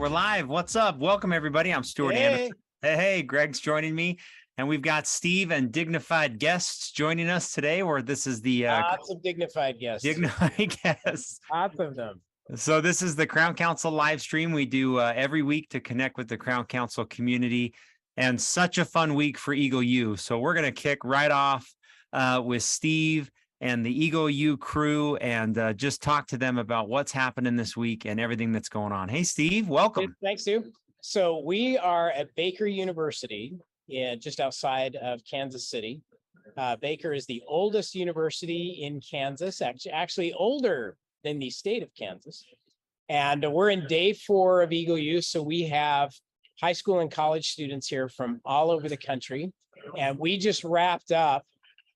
We're live. What's up? Welcome, everybody. I'm Stuart Anderson. Hey, Greg's joining me. And we've got Steve and dignified guests joining us today, or this is the lots of dignified guests. Dignified guests. Lots of them. So this is the Crown Council live stream we do every week to connect with the Crown Council community, and such a fun week for Eagle U. So we're going to kick right off with Steve and the Eagle U crew and just talk to them about what's happening this week and everything that's going on. Hey, Steve, welcome. Thanks, Stu. So we are at Baker University, just outside of Kansas City. Baker is the oldest university in Kansas, actually older than the state of Kansas. And we're in day 4 of Eagle U. So we have high school and college students here from all over the country. And we just wrapped up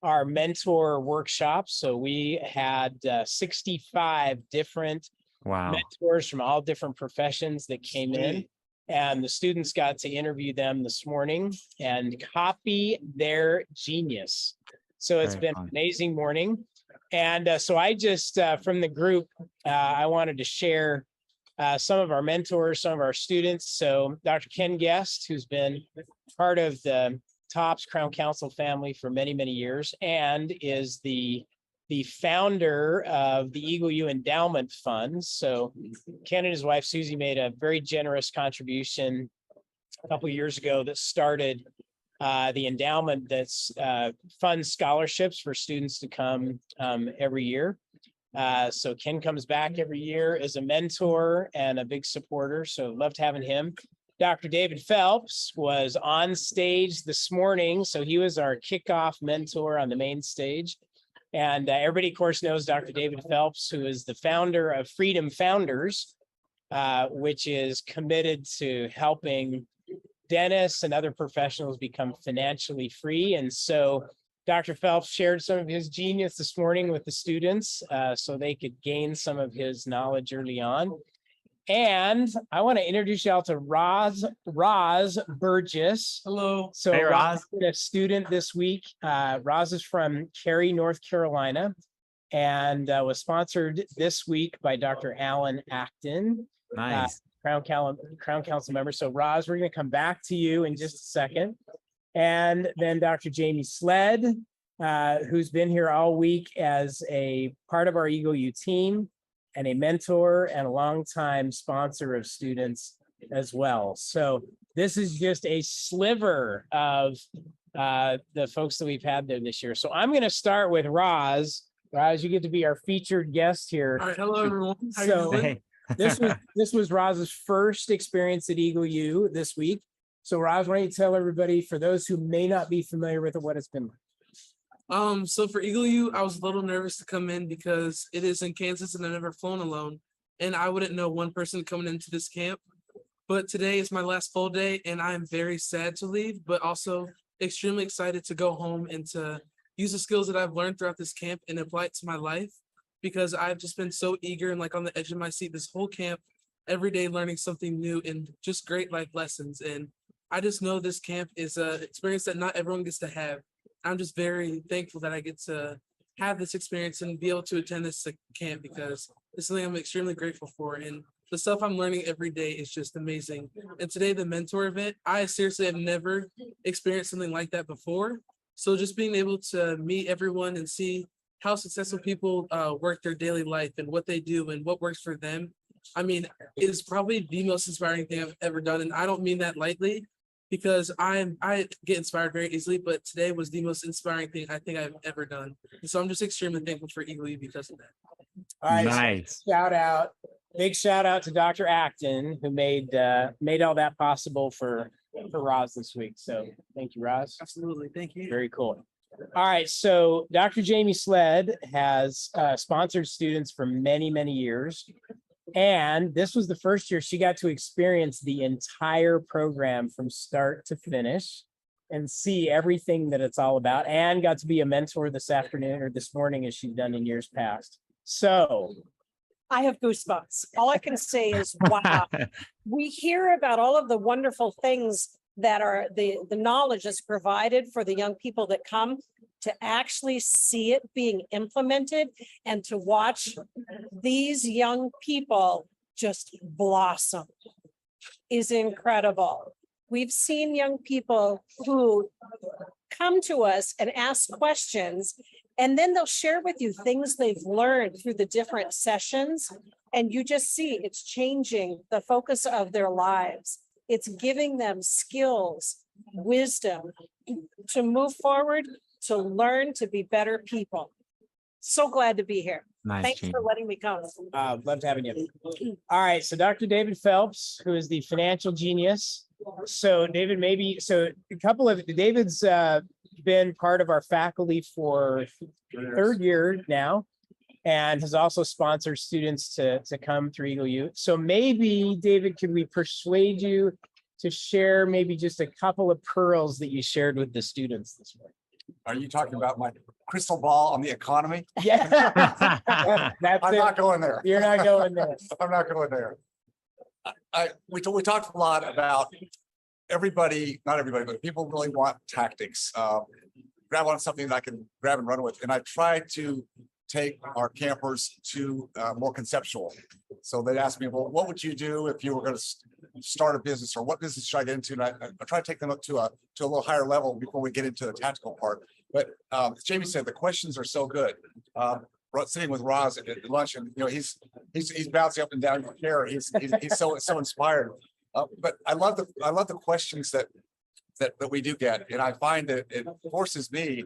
our mentor workshop. So we had 65 different mentors from all different professions that came in. And the students got to interview them this morning and copy their genius. So it's been an amazing morning. And so I just, from the group, I wanted to share some of our mentors, some of our students. So Dr. Ken Guest, who's been part of the TOPS Crown Council family for many, many years, and is the founder of the Eagle U Endowment Fund. So Ken and his wife, Susie, made a very generous contribution a couple of years ago that started the endowment that's funds scholarships for students to come every year. So Ken comes back every year as a mentor and a big supporter. So loved having him. Dr. David Phelps was on stage this morning. So he was our kickoff mentor on the main stage. And everybody, of course, knows Dr. David Phelps, who is the founder of Freedom Founders, which is committed to helping dentists and other professionals become financially free. And so Dr. Phelps shared some of his genius this morning with the students so they could gain some of his knowledge early on. And I want to introduce y'all to Roz Burgess. Hello. So hey, Roz. A student this week. Roz is from Cary, North Carolina, and was sponsored this week by Dr. Alan Acton. Nice. Crown Council member. So Roz, we're going to come back to you in just a second. And then Dr. Jamie Sled, who's been here all week as a part of our Eagle U team, and a mentor and a longtime sponsor of students as well. So this is just a sliver of the folks that we've had there this year. So I'm going to start with Roz. Roz, you get to be our featured guest here. All right, hello everyone. Hey. this was Roz's first experience at Eagle U this week. So Roz, why don't you tell everybody, for those who may not be familiar with it, what it's been like? So for Eagle U, I was a little nervous to come in because it is in Kansas and I've never flown alone. And I wouldn't know one person coming into this camp. But today is my last full day and I'm very sad to leave, but also extremely excited to go home and to use the skills that I've learned throughout this camp and apply it to my life, because I've just been so eager and like on the edge of my seat this whole camp, every day learning something new and just great life lessons. And I just know this camp is an experience that not everyone gets to have. I'm just very thankful that I get to have this experience and be able to attend this camp, because it's something I'm extremely grateful for. And the stuff I'm learning every day is just amazing. And today, the mentor event, I seriously have never experienced something like that before. So just being able to meet everyone and see how successful people work their daily life and what they do and what works for them, I mean, is probably the most inspiring thing I've ever done. And I don't mean that lightly, because I get inspired very easily, but today was the most inspiring thing I think I've ever done. And so I'm just extremely thankful for Eagle U because of that. All right, Nice. So big shout out to Dr. Acton, who made all that possible for Roz this week. So thank you, Roz. Absolutely, thank you. Very cool. All right, so Dr. Jamie Sled has sponsored students for many, many years. And this was the first year she got to experience the entire program from start to finish and see everything that it's all about, and got to be a mentor this afternoon or this morning as she's done in years past. So I have goosebumps. All I can say is, wow. We hear about all of the wonderful things that are the knowledge that's provided for the young people that come, to actually see it being implemented and to watch these young people just blossom. is incredible. We've seen young people who come to us and ask questions, and then they'll share with you things they've learned through the different sessions. And you just see it's changing the focus of their lives. It's giving them skills, wisdom to move forward, to learn, to be better people. So glad to be here. Nice. Thanks Jamie. for letting me come. Loved having you. All right, so Dr. David Phelps, who is the financial genius. So David, David's been part of our faculty for third year now, and has also sponsored students to come through Eagle U. So maybe, David, could we persuade you to share maybe just a couple of pearls that you shared with the students this morning? Are you talking about my crystal ball on the economy? Yeah. That's I'm it. not going there. You're not going there. I'm not going there. We talked a lot about everybody, not everybody, but people really want tactics. Grab on something that I can grab and run with. And I try to take our campers to more conceptual. So they ask me, well, what would you do if you were going to start a business, or what business should I get into? And I try to take them up to a little higher level before we get into the tactical part. But as Jamie said, the questions are so good. Sitting with Roz at lunch, and he's bouncing up and down in the chair. He's so inspired. But I love the questions that we do get, and I find that it forces me,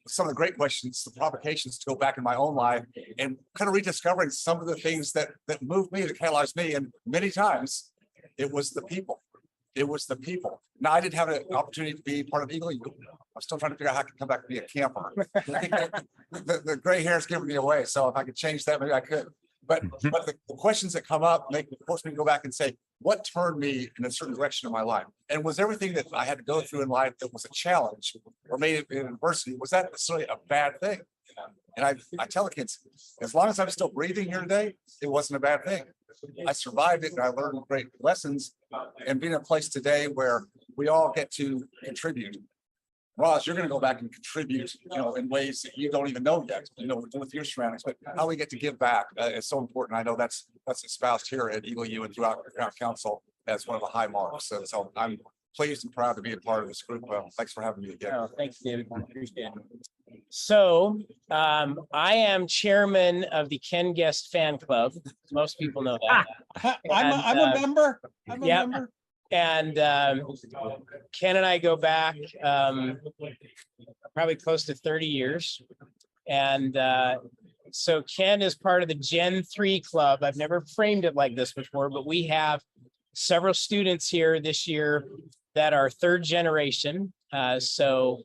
some of the great questions, the provocations, to go back in my own life and kind of rediscovering some of the things that moved me, that catalyzed me. And many times it was the people. It was the people. Now, I didn't have an opportunity to be part of Eagle U. I'm still trying to figure out how I can come back and be a camper. I think the gray hair is giving me away. So if I could change that, maybe I could. But the questions that come up force me to go back and say, what turned me in a certain direction in my life? And was everything that I had to go through in life that was a challenge or made it in adversity, was that necessarily a bad thing? And I tell the kids, as long as I'm still breathing here today, it wasn't a bad thing. I survived it and I learned great lessons, and being in a place today where we all get to contribute. Roz, you're going to go back and contribute, in ways that you don't even know yet, with your surroundings. But how we get to give back is so important. I know that's espoused here at Eagle U and throughout the Crown Council as one of the high marks. So I'm pleased and proud to be a part of this group. Well, thanks for having me again. Oh, thanks, David. I appreciate it. So I am chairman of the Ken Guest fan club. Most people know that. I'm a member. I'm a yeah. member. And Ken and I go back probably close to 30 years. And so Ken is part of the Gen 3 club. I've never framed it like this before, but we have several students here this year that are third generation. So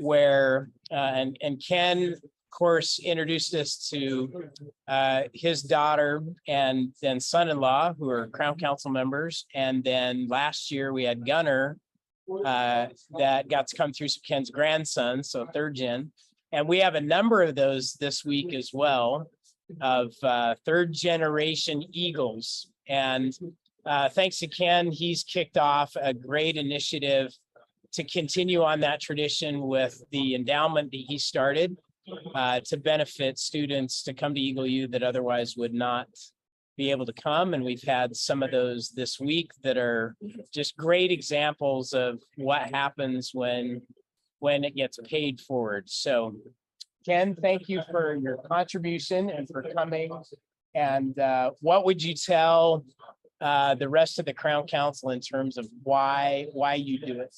where and Ken, of course, introduced us to his daughter and then son-in-law, who are Crown Council members. And then last year we had Gunnar that got to come through, some Ken's grandson, so third gen. And we have a number of those this week as well, of third generation Eagles. And thanks to Ken, he's kicked off a great initiative to continue on that tradition with the endowment that he started to benefit students to come to Eagle U that otherwise would not be able to come. And we've had some of those this week that are just great examples of what happens when it gets paid forward. So Ken, thank you for your contribution and for coming. And what would you tell the rest of the Crown Council in terms of why you do it?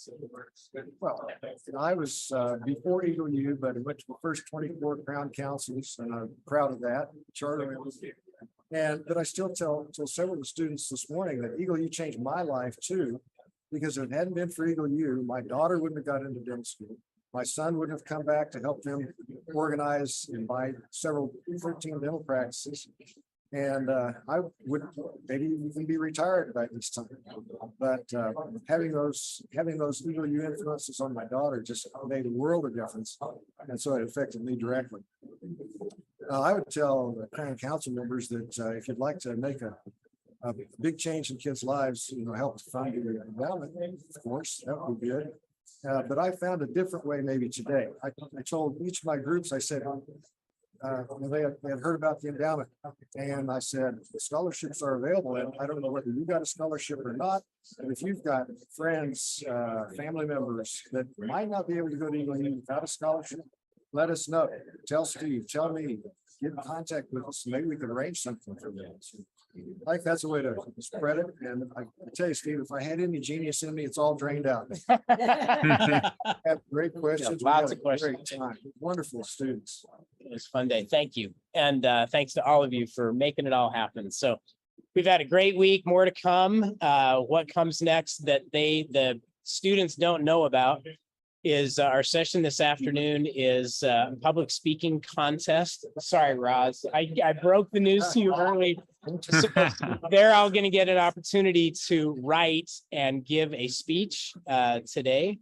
Well, I was before Eagle U, but I went to the first 24 Crown Councils, and I'm proud of that charter. But I still tell several of the students this morning that Eagle U changed my life too, because if it hadn't been for Eagle U, my daughter wouldn't have got into dental school. My son wouldn't have come back to help them organize and buy 13 dental practices. And I would maybe even be retired by this time. But having those Eagle U influences on my daughter just made a world of difference. And so it affected me directly. I would tell the Crown Council members that if you'd like to make a big change in kids' lives, help to fund the endowment, of course, that would be good. But I found a different way maybe today. I told each of my groups, I said, they had heard about the endowment. And I said, the scholarships are available, and I don't know whether you got a scholarship or not. And if you've got friends, family members that might not be able to go to Eagle U without a scholarship, let us know. Tell Steve, tell me, get in contact with us. Maybe we can arrange something for them. I think that's a way to spread it. And I tell you, Steve, if I had any genius in me, it's all drained out. Have great questions. We lots had of a great questions. time. Wonderful students. It was a fun day. Thank you. And thanks to all of you for making it all happen. So we've had a great week, more to come. What comes next that the students don't know about is our session this afternoon is a public speaking contest. Sorry, Roz, I broke the news to you early. So they're all going to get an opportunity to write and give a speech today.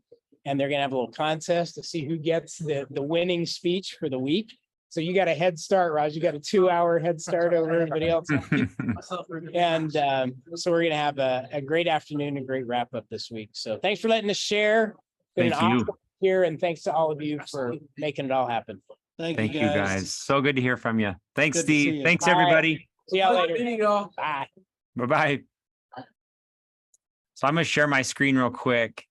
And they're going to have a little contest to see who gets the winning speech for the week. So you got a head start, Raj. You got a 2-hour head start over everybody else. And so we're going to have a great afternoon and great wrap up this week. So thanks for letting us share. Been Thank an you. awesome here, and thanks to all of you for making it all happen. Thank you, guys. So good to hear from you. Thanks, Good to see Steve. you. Thanks, Bye. everybody. See y'all later. Meeting, y'all. Bye. Bye-bye. So I'm going to share my screen real quick,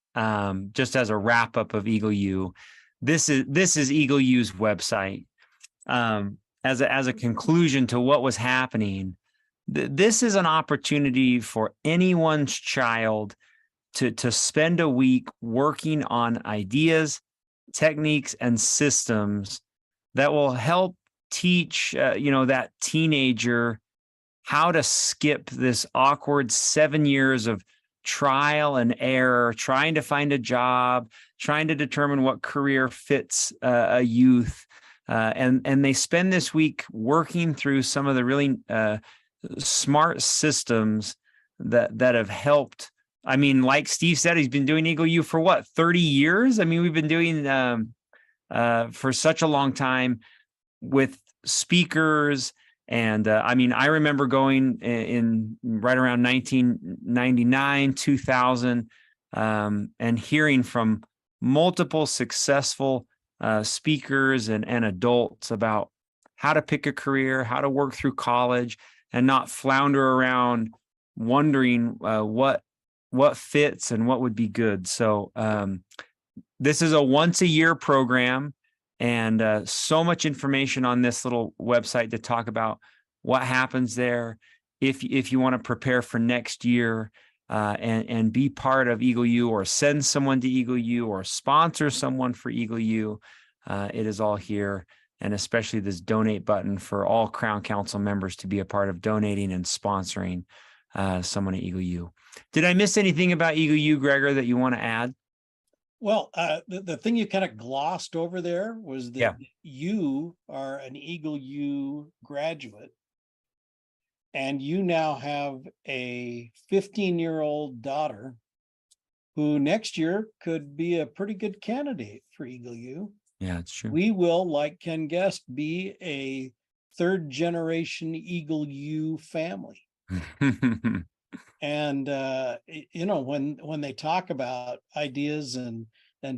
just as a wrap up of Eagle U. This is Eagle U's website. As a conclusion to what was happening, this is an opportunity for anyone's child to spend a week working on ideas, techniques, and systems that will help teach, that teenager how to skip this awkward 7 years of trial and error, trying to find a job, trying to determine what career fits a youth. And they spend this week working through some of the really smart systems that have helped. I mean, like Steve said, he's been doing Eagle U for what, 30 years? I mean, we've been doing for such a long time with speakers. And I remember going in right around 1999, 2000, and hearing from multiple successful speakers and adults about how to pick a career, how to work through college, and not flounder around wondering what fits and what would be good. So this is a once a year program, and so much information on this little website to talk about what happens there. If you want to prepare for next year and be part of Eagle U, or send someone to Eagle U, or sponsor someone for Eagle U, it is all here. And especially this donate button for all Crown Council members to be a part of donating and sponsoring someone at Eagle U. Did I miss anything about Eagle U, Gregor, that you want to add? Well, the thing you kind of glossed over there was that you are an Eagle U graduate, and you now have a 15-year-old daughter who next year could be a pretty good candidate for Eagle U. Yeah, it's true. We will, like Ken Guest, be a third generation Eagle U family. And when they talk about ideas and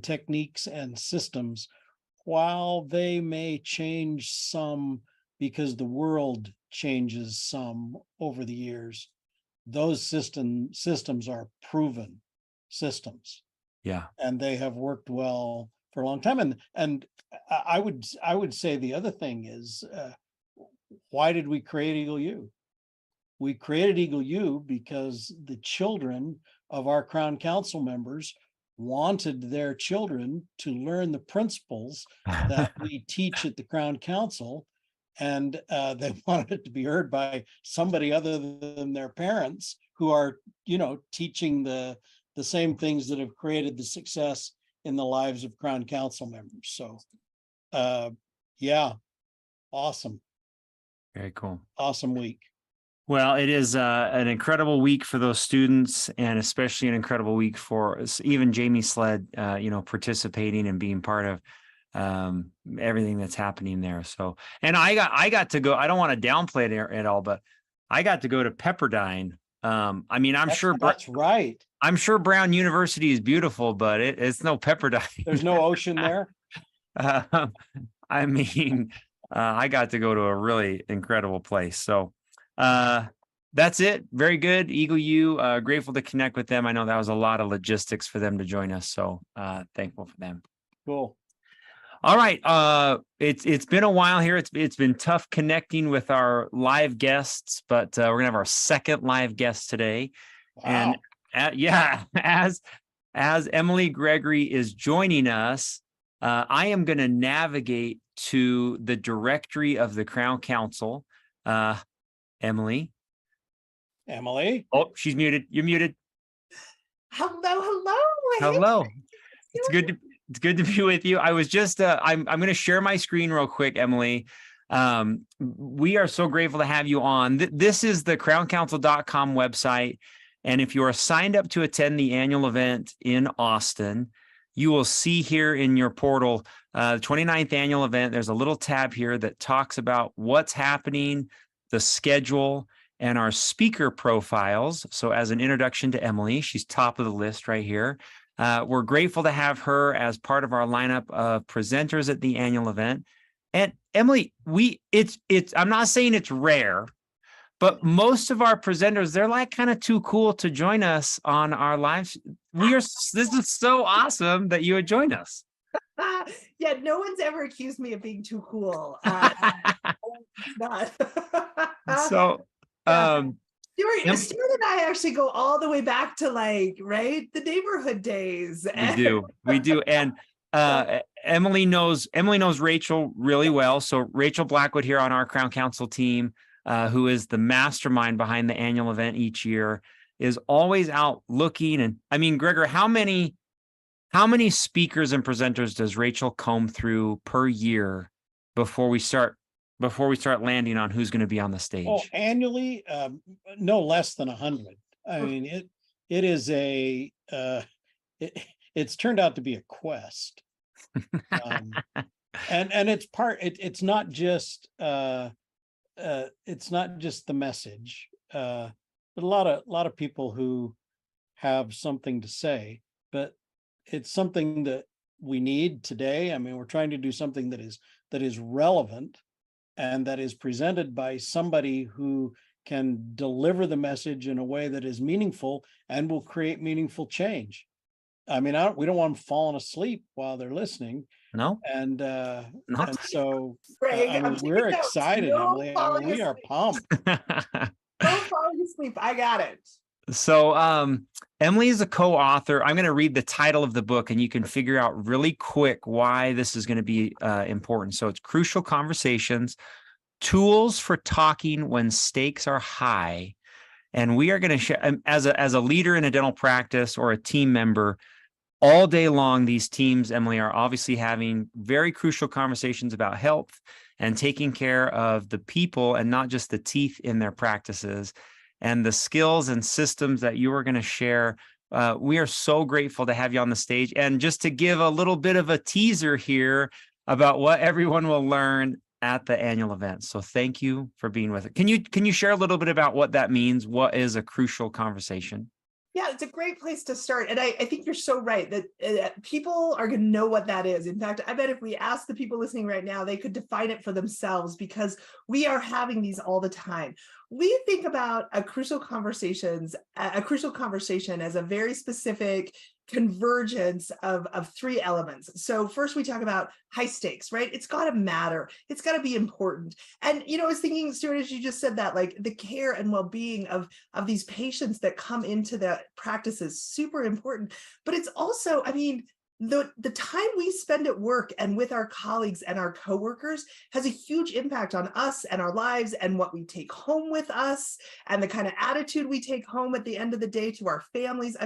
techniques and systems, while they may change some because the world changes some over the years, those systems are proven systems. Yeah. And they have worked well for a long time. And I would say the other thing is, why did we create Eagle U? We created Eagle U because the children of our Crown Council members wanted their children to learn the principles that we teach at the Crown Council, and they wanted it to be heard by somebody other than their parents, who are, teaching the same things that have created the success in the lives of Crown Council members. So, awesome. Very cool. Awesome week. Well, it is an incredible week for those students, and especially an incredible week for even Jamie Sled, participating and being part of everything that's happening there. So, and I got to go. I don't want to downplay it at all, but I got to go to Pepperdine. That's right. I'm sure Brown University is beautiful, but it's no Pepperdine. There's no ocean there. I got to go to a really incredible place. So that's it. Very good. Eagle U, grateful to connect with them. I know that was a lot of logistics for them to join us. So thankful for them. Cool. All right. It's been a while here. It's been tough connecting with our live guests, but we're gonna have our second live guest today. Wow. And yeah, as Emily Gregory is joining us, I am going to navigate to the directory of the Crown Council. Emily. Oh, she's muted. You're muted. Hello. Hello. It's good to be with you. I was just I'm going to share my screen real quick, Emily. We are so grateful to have you on. This is the crowncouncil.com website. And if you are signed up to attend the annual event in Austin, you will see here in your portal, the 29th annual event, there's a little tab here that talks about what's happening, the schedule, and our speaker profiles. So as an introduction to Emily, she's top of the list right here. We're grateful to have her as part of our lineup of presenters at the annual event. And Emily, I'm not saying it's rare, but most of our presenters, they're like kind of too cool to join us on our live. This is so awesome that you would join us. Yeah, no one's ever accused me of being too cool. Not. So, Stuart and I actually go all the way back to the neighborhood days. We do. And Emily knows Rachel really well. So Rachel Blackwood here on our Crown Council team, who is the mastermind behind the annual event each year, is always out looking. And I mean, Gregor, how many speakers and presenters does Rachel comb through per year before we start landing on who's going to be on the stage? Oh, annually, no less than 100. I mean, it is it's turned out to be a quest. And it's not just the message, but a lot of people who have something to say, but it's something that we need today. I mean, we're trying to do something that is relevant and that is presented by somebody who can deliver the message in a way that is meaningful and will create meaningful change. I mean, we don't want them falling asleep while they're listening. No. And so Greg, we're excited, Emily. We are pumped. Don't fall asleep. I got it. So Emily is a co-author. I'm going to read the title of the book and you can figure out really quick why this is going to be important. So it's Crucial Conversations, Tools for Talking When Stakes Are High. And we are going to share, as a leader in a dental practice or a team member, all day long, these teams, Emily, are obviously having very crucial conversations about health and taking care of the people and not just the teeth in their practices. And the skills and systems that you are going to share, we are so grateful to have you on the stage. And just to give a little bit of a teaser here about what everyone will learn at the annual event. So thank you for being with it. Can you share a little bit about what that means? What is a crucial conversation? Yeah, it's a great place to start. And I think you're so right that people are going to know what that is. In fact, I bet if we ask the people listening right now, they could define it for themselves because we are having these all the time. We think about a crucial conversation as a very specific convergence of three elements. So first we talk about high stakes, right? It's got to matter. It's got to be important. And, I was thinking, Stuart, as you just said that, like the care and well-being of these patients that come into the practice is super important. But it's also, the time we spend at work and with our colleagues and our coworkers has a huge impact on us and our lives and what we take home with us and the kind of attitude we take home at the end of the day to our families.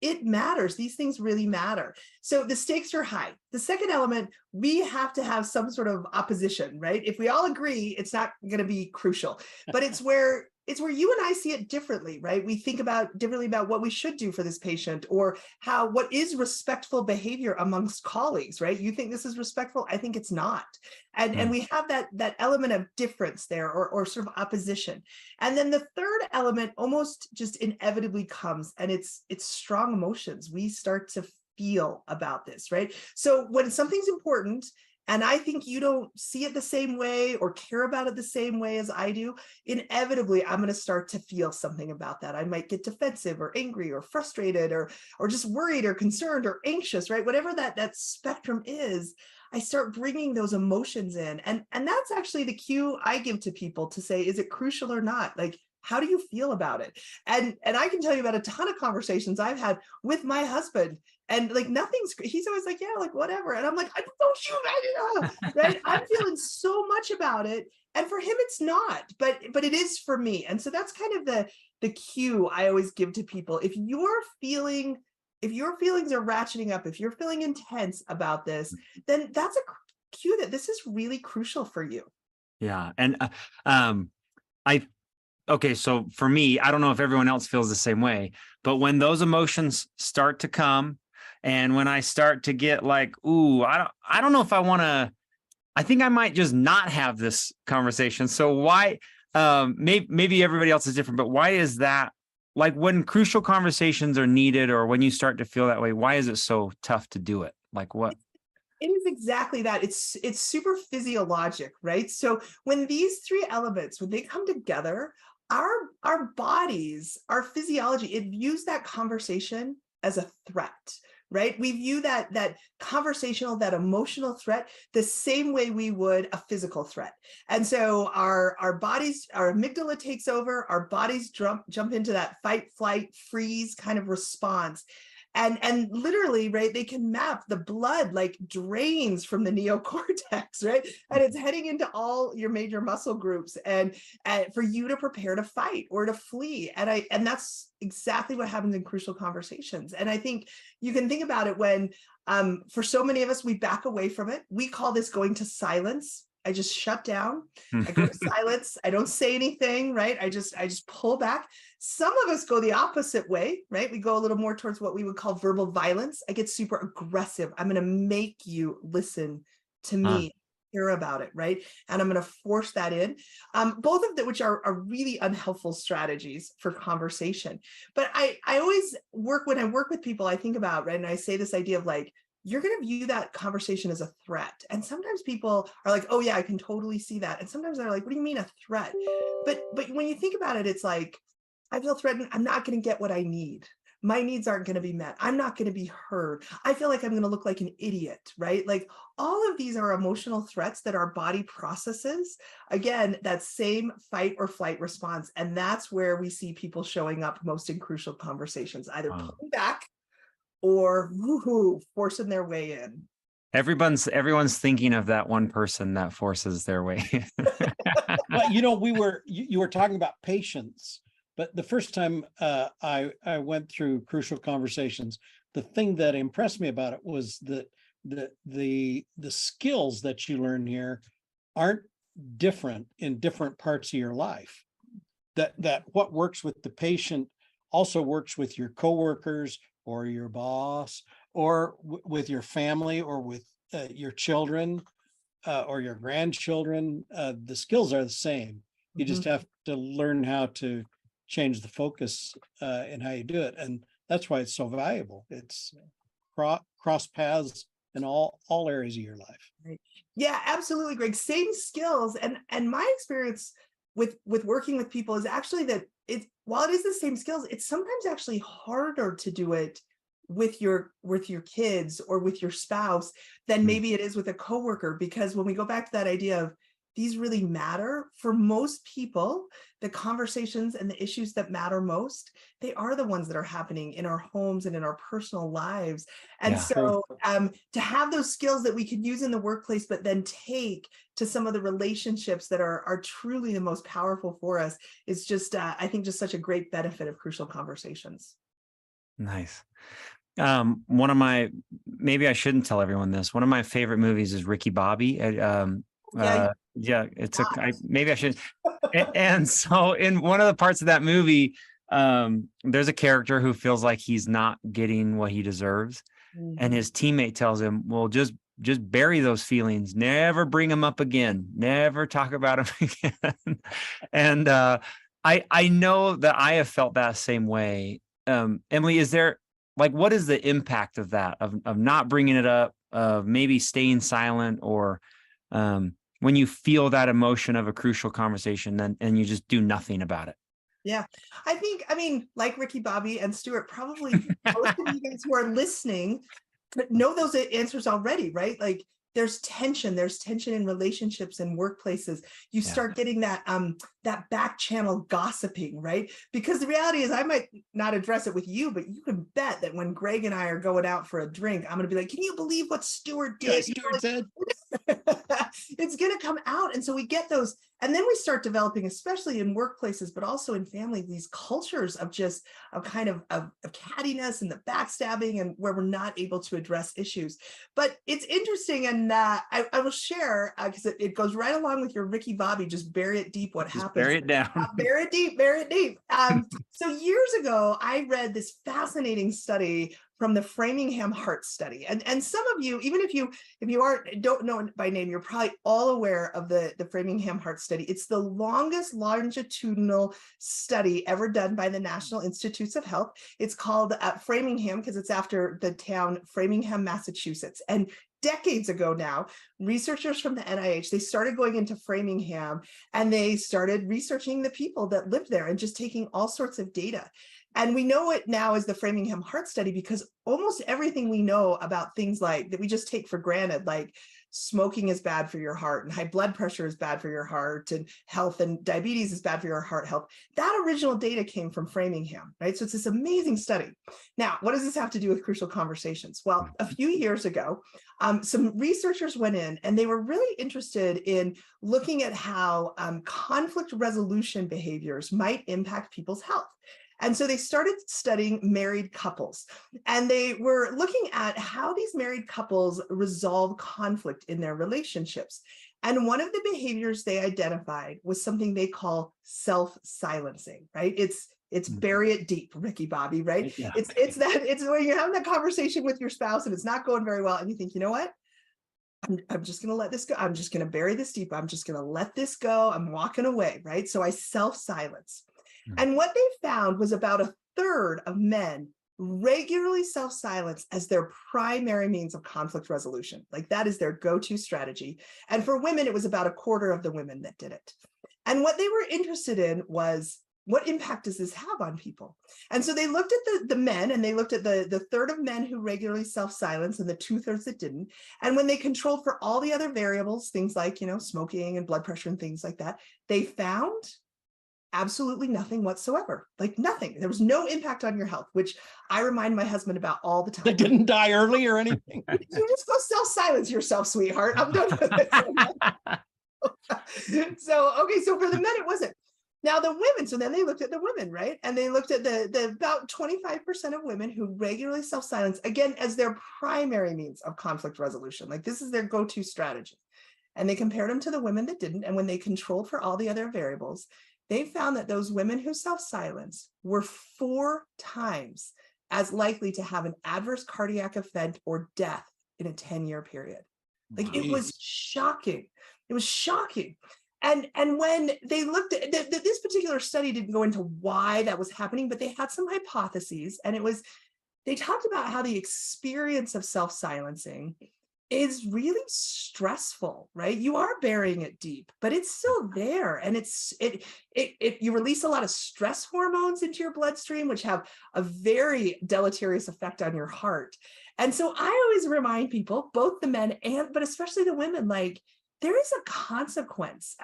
It matters. These things really matter. So the stakes are high. The second element, we have to have some sort of opposition, right? If we all agree, it's not going to be crucial, but it's where you and I see it differently, right? We think differently about what we should do for this patient or what is respectful behavior amongst colleagues, right? You think this is respectful. I think it's not. And we have that element of difference there or sort of opposition. And then the third element almost just inevitably comes, and it's strong emotions. We start to feel about this, right? So when something's important, and I think you don't see it the same way or care about it the same way as I do, inevitably I'm going to start to feel something about that. I might get defensive or angry or frustrated or just worried or concerned or anxious, right? Whatever that spectrum is, I start bringing those emotions in. And that's actually the cue I give to people to say, is it crucial or not? Like, how do you feel about it? And I can tell you about a ton of conversations I've had with my husband, and like he's always like, yeah, like whatever. And I'm like, don't you, right? I'm feeling so much about it. And for him, it's not, but it is for me. And so that's kind of the cue I always give to people. If your feelings are ratcheting up, if you're feeling intense about this, then that's a cue that this is really crucial for you. Yeah. And okay, so for me, I don't know if everyone else feels the same way, but when those emotions start to come, and when I start to get like, ooh, I don't know if I think I might just not have this conversation. So why, maybe everybody else is different, but why is that? Like when crucial conversations are needed, or when you start to feel that way, why is it so tough to do it? Like what? It is exactly that. It's super physiologic, right? So when these three elements, when they come together, our bodies, our physiology, it views that conversation as a threat, right? We view that conversational, that emotional threat the same way we would a physical threat. And so our bodies, our amygdala takes over, our bodies jump into that fight, flight, freeze kind of response. And literally, right, they can map the blood like drains from the neocortex, right? And it's heading into all your major muscle groups and for you to prepare to fight or to flee. And that's exactly what happens in crucial conversations. And I think you can think about it when, for so many of us, we back away from it. We call this going to silence. I just shut down. I go to silence. I don't say anything, right? I just pull back. Some of us go the opposite way, right? We go a little more towards what we would call verbal violence. I get super aggressive. I'm going to make you listen to me, hear about it, right? And I'm going to force that in. Both of them, which are really unhelpful strategies for conversation. But I always when I work with people, I think about, right? And I say this idea of like, you're going to view that conversation as a threat. And sometimes people are like, oh yeah, I can totally see that. And sometimes they're like, what do you mean a threat? But when you think about it, it's like, I feel threatened. I'm not going to get what I need. My needs aren't going to be met. I'm not going to be heard. I feel like I'm going to look like an idiot, right? Like all of these are emotional threats that our body processes. Again, that same fight or flight response. And that's where we see people showing up most in crucial conversations, either pulling back or forcing their way in. Everyone's thinking of that one person that forces their way in. But you were talking about patience, but the first time I went through crucial conversations, the thing that impressed me about it was that the skills that you learn here aren't different in different parts of your life. That what works with the patient also works with your coworkers or your boss or with your family or with your children or your grandchildren. The skills are the same. You just have to learn how to change the focus in how you do it. And that's why it's so valuable. It's cross paths in all areas of your life. Right. Yeah, absolutely, Greg. Same skills. And my experience with working with people is actually that while it is the same skills, it's sometimes actually harder to do it with your kids or with your spouse than maybe it is with a coworker. Because when we go back to that idea of these really matter for most people, the conversations and the issues that matter most, they are the ones that are happening in our homes and in our personal lives. And so to have those skills that we could use in the workplace, but then take to some of the relationships that are truly the most powerful for us is just, I think, just such a great benefit of crucial conversations. Nice. Maybe I shouldn't tell everyone this. One of my favorite movies is Ricky Bobby. Maybe I should. And so in one of the parts of that movie, there's a character who feels like he's not getting what he deserves. And his teammate tells him, well, just bury those feelings, never bring them up again, never talk about them again. And I know that I have felt that same way. Emily, is there, like, what is the impact of that, of not bringing it up, maybe staying silent, or when you feel that emotion of a crucial conversation, then and you just do nothing about it? Yeah, I mean, like Ricky Bobby and Stuart, probably most of you guys who are listening know those answers already, right? Like there's tension in relationships and workplaces. You Yeah. start getting that back channel gossiping, right? Because the reality is I might not address it with you, but you can bet that when Greg and I are going out for a drink, I'm gonna be like, can you believe what Stuart did? You know, like, said. it's going to come out. And so we get those, and then we start developing, especially in workplaces, but also in families, these cultures of just of cattiness and the backstabbing, and where we're not able to address issues. But it's interesting, and I will share, because it goes right along with your Ricky Bobby, just bury it deep, what Just happens. bury it down. Bury it deep. So years ago, I read this fascinating study from the Framingham Heart Study. And some of you, even if you don't know it by name, you're probably all aware of the Framingham Heart Study. It's the longest longitudinal study ever done by the National Institutes of Health. It's called Framingham because it's after the town Framingham, Massachusetts. And decades ago now, researchers from the NIH, they started going into Framingham and they started researching the people that lived there and just taking all sorts of data. And we know it now as the Framingham Heart Study because almost everything we know about things like that we just take for granted, like smoking is bad for your heart and high blood pressure is bad for your heart and health and diabetes is bad for your heart health. That original data came from Framingham, right? So it's this amazing study. Now, what does this have to do with crucial conversations? Well, a few years ago, some researchers went in and they were really interested in looking at how conflict resolution behaviors might impact people's health. And so they started studying married couples, and they were looking at how these married couples resolve conflict in their relationships. And one of the behaviors they identified was something they call self-silencing, right? It's bury it deep, Ricky Bobby, right? Yeah. It's when you're having that conversation with your spouse and it's not going very well, and you think, you know what? I'm just going to let this go. I'm just going to bury this deep. I'm just going to let this go. I'm walking away, right? So I self-silence. And what they found was about a third of men regularly self-silence as their primary means of conflict resolution. Like that is their go-to strategy. And for women, it was about a quarter of the women that did it. And what they were interested in was, what impact does this have on people? And so they looked at the men, and they looked at the third of men who regularly self-silence and the 2/3 that didn't. And when they controlled for all the other variables, things like, smoking and blood pressure and things like that, they found absolutely nothing whatsoever, like nothing. There was no impact on your health, which I remind my husband about all the time. They didn't die early or anything. You just go self-silence yourself, sweetheart. I'm done with it. So for the men, it wasn't. Now the women, so then they looked at the women, right? And they looked at the about 25% of women who regularly self-silence, again, as their primary means of conflict resolution. Like this is their go-to strategy. And they compared them to the women that didn't. And when they controlled for all the other variables, they found that those women who self-silence were 4 times as likely to have an adverse cardiac event or death in a 10-year period. Like it was shocking. It was shocking. And when they looked at this particular study didn't go into why that was happening, but they had some hypotheses, and they talked about how the experience of self-silencing is really stressful, right? You are burying it deep, but it's still there. And you release a lot of stress hormones into your bloodstream, which have a very deleterious effect on your heart. And so I always remind people, both the men but especially the women, like there is a consequence.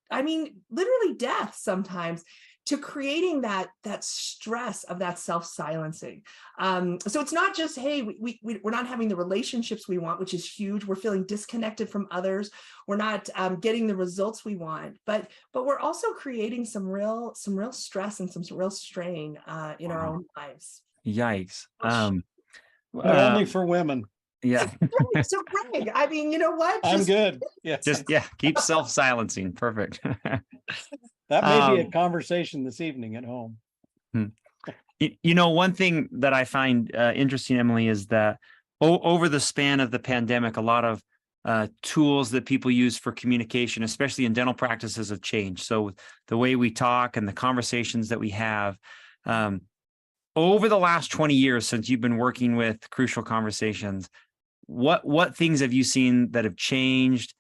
I mean, literally death sometimes, to creating that stress of that self-silencing. So it's not just, hey, we're not having the relationships we want, which is huge. We're feeling disconnected from others. We're not getting the results we want, but we're also creating some real stress and some real strain in our own lives. Yikes. Only for women. Yeah. So Greg, I mean, you know what? I'm good. Yeah. Keep self-silencing. Perfect. That may be a conversation this evening at home. One thing that I find interesting, Emily, is that over the span of the pandemic, a lot of tools that people use for communication, especially in dental practices, have changed. So the way we talk and the conversations that we have, over the last 20 years since you've been working with Crucial Conversations, what things have you seen that have changed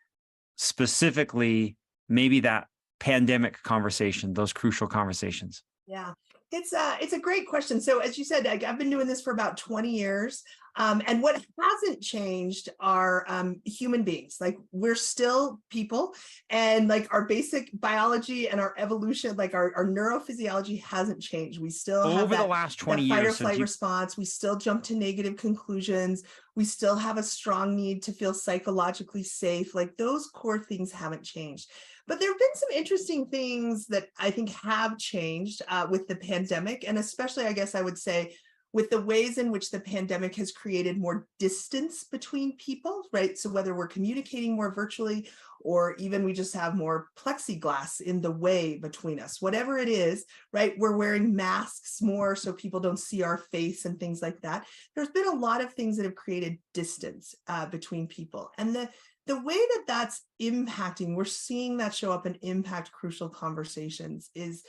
specifically, maybe that pandemic conversation, those crucial conversations? Yeah, it's a great question. So as you said, I've been doing this for about 20 years. And what hasn't changed are human beings. Like, we're still people, and like our basic biology and our evolution, like our neurophysiology hasn't changed. We still have Over the that, last 20 that fight or years, flight response. We still jump to negative conclusions. We still have a strong need to feel psychologically safe. Like, those core things haven't changed. But there have been some interesting things that I think have changed with the pandemic, and especially, I guess I would say, with the ways in which the pandemic has created more distance between people, right? So whether we're communicating more virtually, or even we just have more plexiglass in the way between us, whatever it is, right? We're wearing masks more so people don't see our face and things like that. There's been a lot of things that have created distance between people. And the way that that's impacting, we're seeing that show up and impact crucial conversations is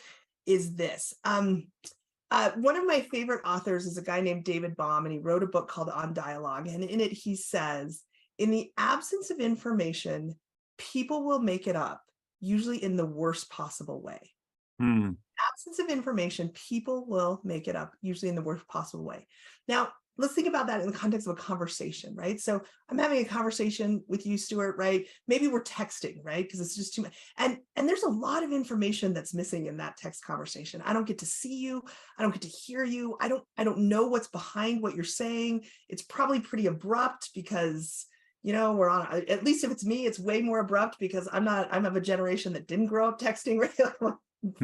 this. One of my favorite authors is a guy named David Baum, and he wrote a book called On Dialogue. And in it, he says, in the absence of information, people will make it up, usually in the worst possible way. Absence of information, people will make it up, usually in the worst possible way. Now, let's think about that in the context of a conversation, right? So I'm having a conversation with you, Stuart, right? Maybe we're texting, right? Because it's just too much. And there's a lot of information that's missing in that text conversation. I don't get to see you. I don't get to hear you. I don't know what's behind what you're saying. It's probably pretty abrupt because, you know, we're on, at least if it's me, it's way more abrupt because I'm of a generation that didn't grow up texting, right?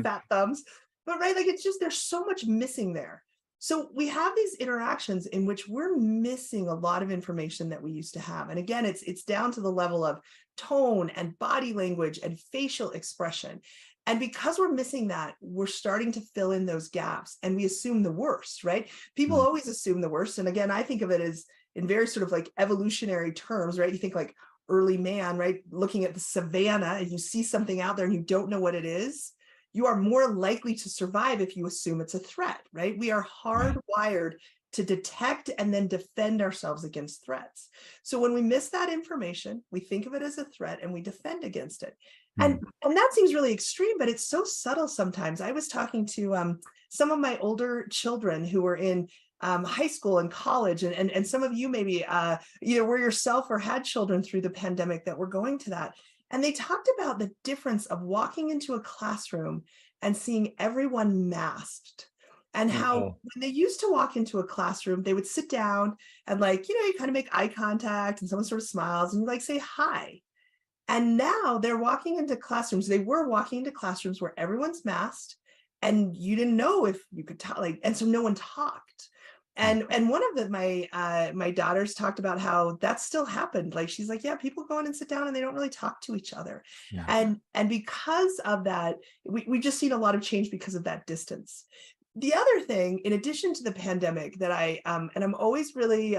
Fat thumbs. But right, like, it's just, there's so much missing there. So we have these interactions in which we're missing a lot of information that we used to have. And again, it's down to the level of tone and body language and facial expression. And because we're missing that, we're starting to fill in those gaps, and we assume the worst, right? People always assume the worst. And again, I think of it as in very sort of like evolutionary terms, right? You think like early man, right? Looking at the savannah, and you see something out there and you don't know what it is. You are more likely to survive if you assume it's a threat, right? We are hardwired to detect and then defend ourselves against threats. So when we miss that information, we think of it as a threat and we defend against it. And that seems really extreme, but it's so subtle sometimes. I was talking to some of my older children who were in high school and college, and some of you maybe either were yourself or had children through the pandemic that were going to that. And they talked about the difference of walking into a classroom and seeing everyone masked, and how when they used to walk into a classroom, they would sit down and, like, you know, you kind of make eye contact and someone sort of smiles and you like say hi. And now they're walking into classrooms. They were walking into classrooms where everyone's masked and you didn't know if you could talk, like, and so no one talked. And one of my daughters talked about how that still happened. Like, she's like, yeah, people go in and sit down and they don't really talk to each other. Yeah. And because of that, we just seen a lot of change because of that distance. The other thing, in addition to the pandemic, that and I'm always really,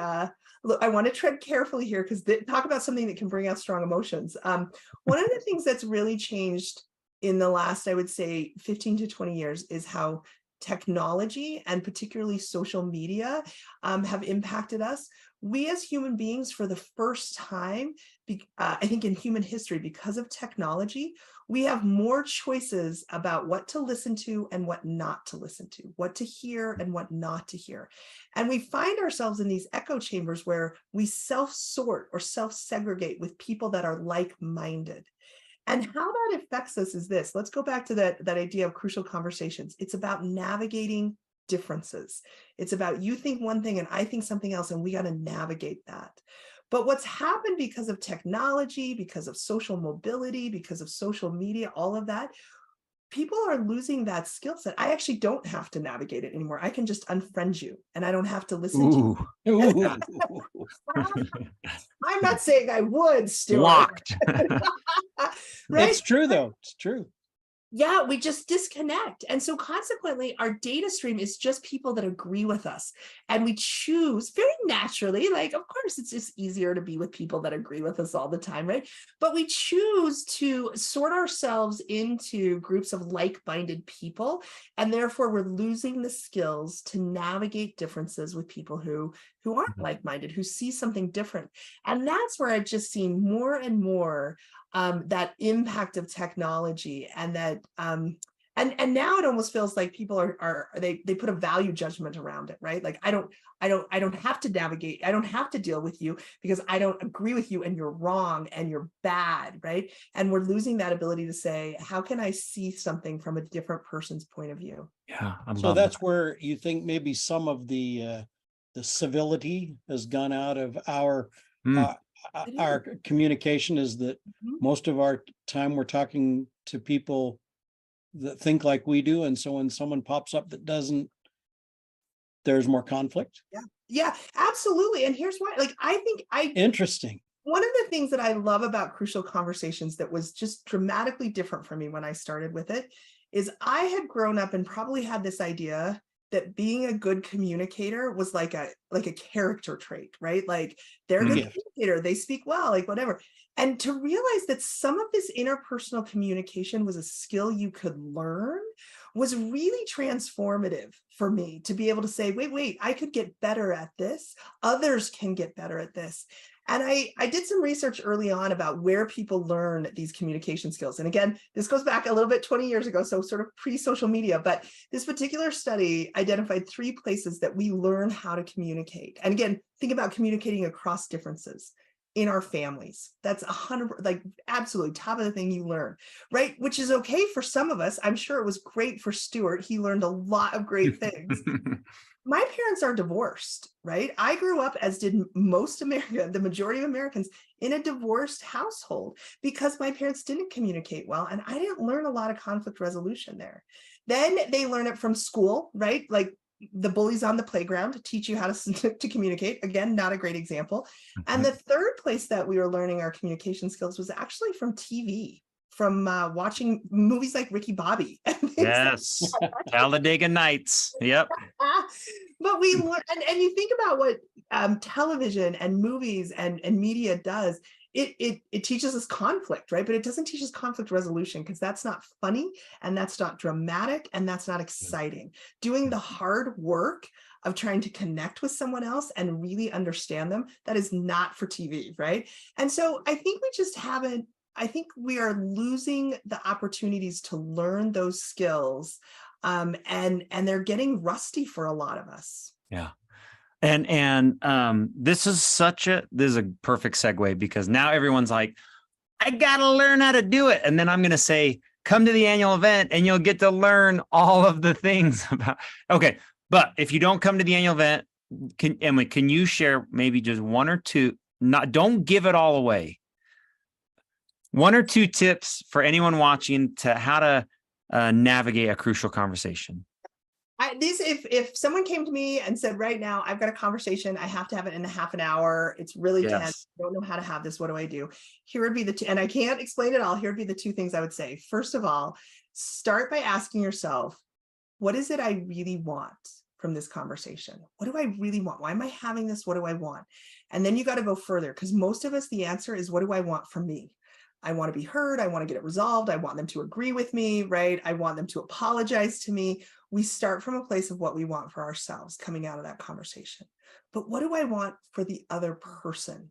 look, I want to tread carefully here because talk about something that can bring out strong emotions. One of the things that's really changed in the last, I would say, 15 to 20 years is how technology and particularly social media have impacted us. We as human beings, for the first time, I think in human history, because of technology, we have more choices about what to listen to and what not to listen to, what to hear and what not to hear. And we find ourselves in these echo chambers where we self-sort or self-segregate with people that are like-minded. And how that affects us is this. Let's go back to that idea of crucial conversations. It's about navigating differences. It's about you think one thing and I think something else, and we got to navigate that. But what's happened because of technology, because of social mobility, because of social media, all of that, people are losing that skill set. I actually don't have to navigate it anymore. I can just unfriend you and I don't have to listen to you. I'm not saying I would, Stuart. Locked. Right? It's true, though. It's true. Yeah, we just disconnect. And so consequently, our data stream is just people that agree with us. And we choose very naturally, like, of course, it's just easier to be with people that agree with us all the time, right? But we choose to sort ourselves into groups of like-minded people. And therefore, we're losing the skills to navigate differences with people who who aren't like-minded, who see something different. And that's where I've just seen more and more that impact of technology, and that and now it almost feels like people they put a value judgment around it, right? Like I don't have to navigate, I don't have to deal with you because I don't agree with you and you're wrong and you're bad, right? And we're losing that ability to say, how can I see something from a different person's point of view? Yeah. I So love that's that. where you think maybe some of the civility has gone out of our Mm. our communication, is that Mhm. most of our time we're talking to people that think like we do, and so when someone pops up that doesn't, there's more conflict. Yeah, absolutely. And here's why, like, I think Interesting. one of the things that I love about Crucial Conversations that was just dramatically different for me when I started with it is I had grown up and probably had this idea that being a good communicator was like a character trait, right? Like they're a good Gift. communicator, they speak well, like whatever. And to realize that some of this interpersonal communication was a skill you could learn was really transformative for me, to be able to say, wait, I could get better at this. Others can get better at this. And I did some research early on about where people learn these communication skills. And again, this goes back a little bit 20 years ago, so sort of pre-social media, but this particular study identified 3 places that we learn how to communicate. And again, think about communicating across differences in our families. That's 100, like absolutely top of the thing you learn, right? Which is okay for some of us. I'm sure it was great for Stuart. He learned a lot of great things. My parents are divorced, right? I grew up, as did most America, the majority of Americans, in a divorced household because my parents didn't communicate well. And I didn't learn a lot of conflict resolution there. Then they learn it from school, right? Like the bullies on the playground teach you how to communicate. Again, not a great example. And the third place that we were learning our communication skills was actually from TV, from watching movies like Ricky Bobby. And things like Yes. Talladega Nights. Yep. but we learn, and you think about what television and movies and media does. It teaches us conflict, right? But it doesn't teach us conflict resolution, because that's not funny and that's not dramatic and that's not exciting. Doing the hard work of trying to connect with someone else and really understand them, that is not for TV, right? And so I think we just haven't, I think we are losing the opportunities to learn those skills, and they're getting rusty for a lot of us. Yeah. And this is a perfect segue, because now everyone's like, I gotta learn how to do it. And then I'm gonna say, come to the annual event and you'll get to learn all of the things about. Okay, but if you don't come to the annual event, Emily, can you share maybe just 1 or 2? Don't give it all away. 1 or 2 tips for anyone watching to how to navigate a crucial conversation. If someone came to me and said, right now, I've got a conversation, I have to have it in a half an hour, it's really tense, Yes. I don't know how to have this, what do I do? Here would be the 2, and I can't explain it all, here would be the 2 things I would say. First of all, start by asking yourself, what is it I really want from this conversation? What do I really want? Why am I having this? What do I want? And then you got to go further, because most of us, the answer is, what do I want from me? I want to be heard. I want to get it resolved. I want them to agree with me, right? I want them to apologize to me. We start from a place of what we want for ourselves coming out of that conversation. But what do I want for the other person?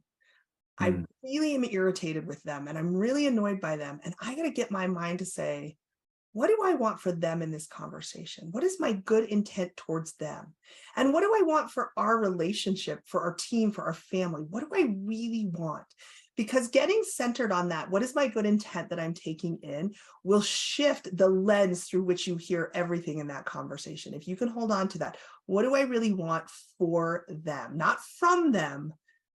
I really am irritated with them and I'm really annoyed by them. And I got to get my mind to say, what do I want for them in this conversation? What is my good intent towards them? And what do I want for our relationship, for our team, for our family? What do I really want? Because getting centered on that, what is my good intent that I'm taking in, will shift the lens through which you hear everything in that conversation. If you can hold on to that, what do I really want for them? Not from them,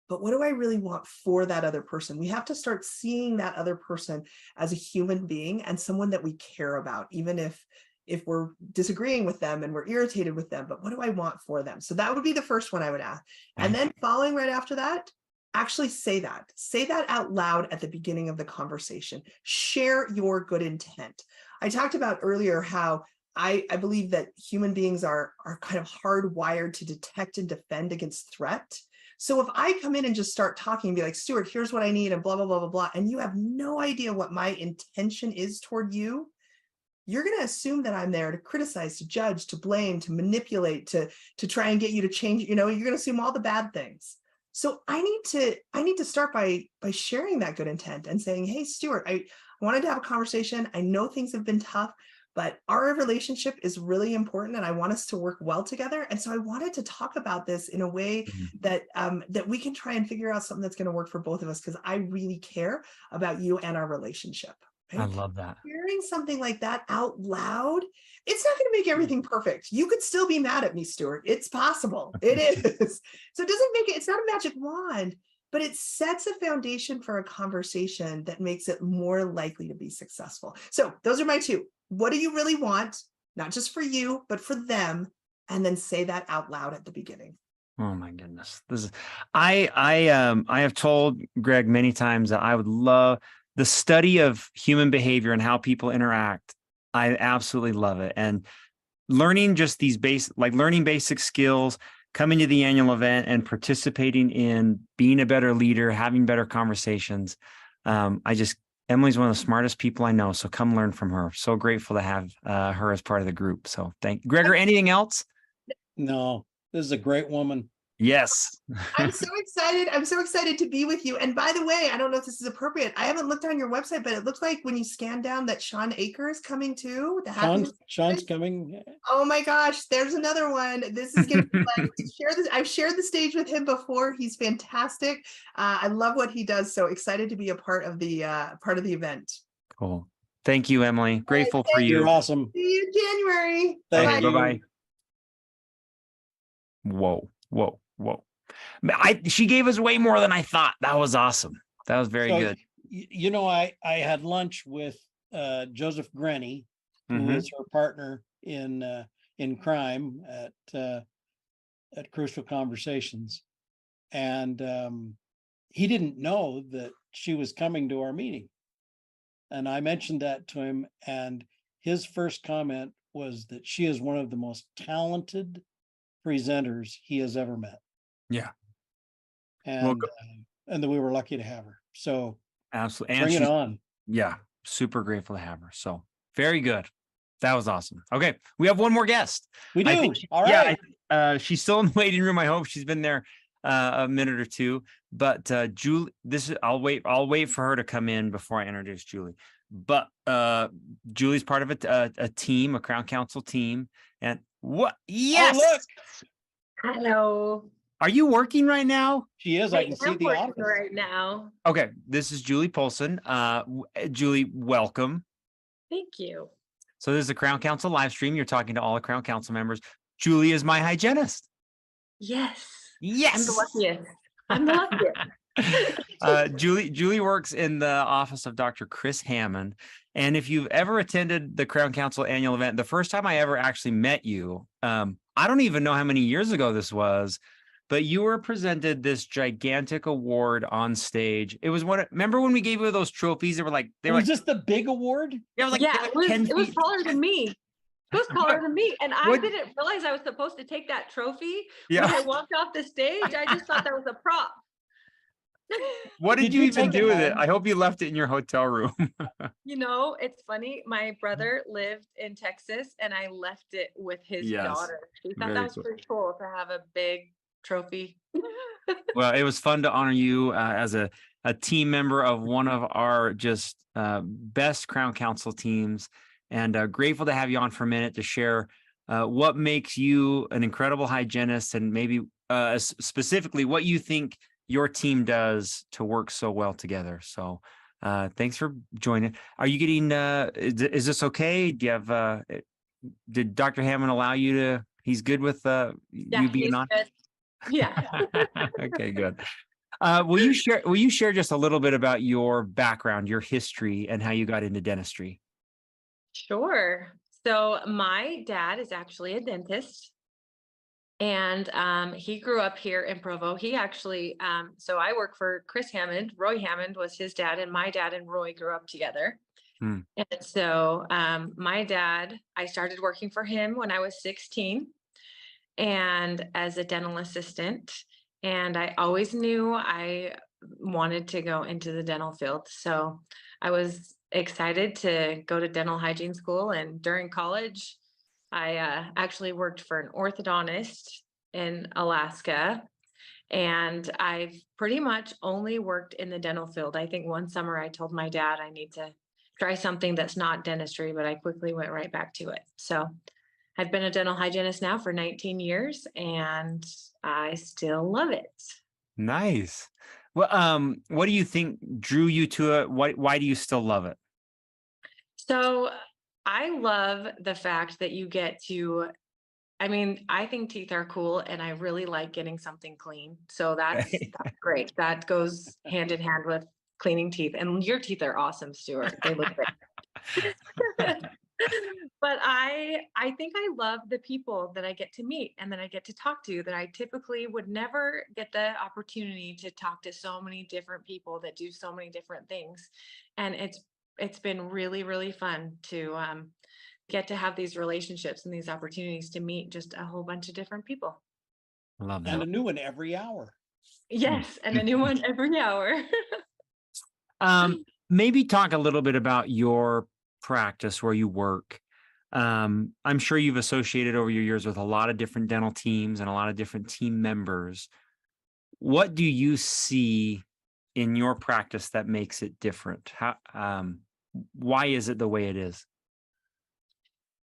but what do I really want for that other person? We have to start seeing that other person as a human being and someone that we care about, even if we're disagreeing with them and we're irritated with them, but what do I want for them? So that would be the first one I would ask. And then following right after that, actually say that out loud at the beginning of the conversation. Share your good intent. I talked about earlier how I believe that human beings are kind of hardwired to detect and defend against threat. So if I come in and just start talking and be like, Stuart, here's what I need and blah, blah, blah, blah, blah, and you have no idea what my intention is toward you, you're going to assume that I'm there to criticize, to judge, to blame, to manipulate, to try and get you to change. You're going to assume all the bad things. So I need to start by sharing that good intent and saying, hey, Stuart, I wanted to have a conversation. I know things have been tough, but our relationship is really important and I want us to work well together. And so I wanted to talk about this in a way that that we can try and figure out something that's going to work for both of us, because I really care about you and our relationship. I Right? love that. Hearing something like that out loud, it's not going to make everything perfect. You could still be mad at me, Stuart. It's possible. It is. So it doesn't make it, it's not a magic wand, but it sets a foundation for a conversation that makes it more likely to be successful. So those are my two. What do you really want? Not just for you, but for them. And then say that out loud at the beginning. Oh my goodness. This is I have told Greg many times that I would love the study of human behavior and how people interact. I absolutely love it. And learning just these learning basic skills, coming to the annual event and participating in being a better leader, having better conversations. Emily's one of the smartest people I know. So come learn from her. So grateful to have her as part of the group. So thank you. Gregor, anything else? No, this is a great woman. Yes. I'm so excited. I'm so excited to be with you. And by the way, I don't know if this is appropriate. I haven't looked on your website, but it looks like when you scan down that Sean Aker is coming too. With the Sean's coming. Oh my gosh, there's another one. This is going to be like to share this. I've shared the stage with him before. He's fantastic. I love what he does. So excited to be a part of the event. Cool. Thank you, Emily. Grateful for you. You're awesome. See you in January. Thank Bye. you. Bye-bye. Whoa. She gave us way more than I thought. That was awesome. That was very good. You know, I had lunch with Joseph Grenny, who is her partner in crime at Crucial Conversations, and he didn't know that she was coming to our meeting, and I mentioned that to him, and his first comment was that she is one of the most talented presenters he has ever met. Yeah. And that we were lucky to have her. So absolutely. Bring it on. Yeah. Super grateful to have her. So very good. That was awesome. Okay. We have one more guest. We do. All right. right. She's still in the waiting room. I hope she's been there a minute or two, but Julie, I'll wait for her to come in before I introduce Julie. But Julie's part of a team, a Crown Council team. And what? Yes. Oh, look. Hello. Are you working right now? She is. I can see the office right now. Okay. This is Julie Polson. Julie, welcome. Thank you. So this is a Crown Council live stream. You're talking to all the Crown Council members. Julie is my hygienist. Yes. Yes. I'm the luckiest. I'm the luckiest. Julie works in the office of Dr. Chris Hammond. And if you've ever attended the Crown Council annual event, the first time I ever actually met you, I don't even know how many years ago this was, but you were presented this gigantic award on stage. It was remember when we gave you those trophies that were like, was this the big award? Yeah, it was like, yeah, like it was taller than me. It was taller than me. And I didn't realize I was supposed to take that trophy when I walked off the stage. I just thought that was a prop. What did you even do with it? I hope you left it in your hotel room. You know, it's funny. My brother lived in Texas and I left it with his daughter. She thought that was pretty cool to have a big trophy. Well, it was fun to honor you as a team member of one of our just best Crown Council teams, and grateful to have you on for a minute to share what makes you an incredible hygienist, and maybe specifically what you think your team does to work so well together. So thanks for joining. Are you getting, is this okay? Do you have, did Dr. Hammond allow you to, he's good with you being on? Good. Yeah. Okay, good. Will you share just a little bit about your background, your history, and how you got into dentistry? Sure. So my dad is actually a dentist. And he grew up here in Provo. He actually, so I work for Chris Hammond. Roy Hammond was his dad, and my dad and Roy grew up together. And so my dad, I started working for him when I was 16 and as a dental assistant. And I always knew I wanted to go into the dental field. So I was excited to go to dental hygiene school. And during college, I actually worked for an orthodontist in Alaska. And I've pretty much only worked in the dental field. I think one summer I told my dad I need to try something that's not dentistry, but I quickly went right back to it. So I've been a dental hygienist now for 19 years and I still love it. Nice. Well, what do you think drew you to it? Why do you still love it? So I love the fact that you get to, I mean, I think teeth are cool and I really like getting something clean. So that's great. That goes hand in hand with cleaning teeth. And your teeth are awesome, Stuart. They look great. But I think I love the people that I get to meet and that I get to talk to that I typically would never get the opportunity to talk to so many different people that do so many different things. And it's been really, really fun to get to have these relationships and these opportunities to meet just a whole bunch of different people. I love And that. a new one every hour. Yes, and a new one every hour. Maybe talk a little bit about your practice where you work. I'm sure you've associated over your years with a lot of different dental teams and a lot of different team members. What do you see in your practice that makes it different? Why is it the way it is?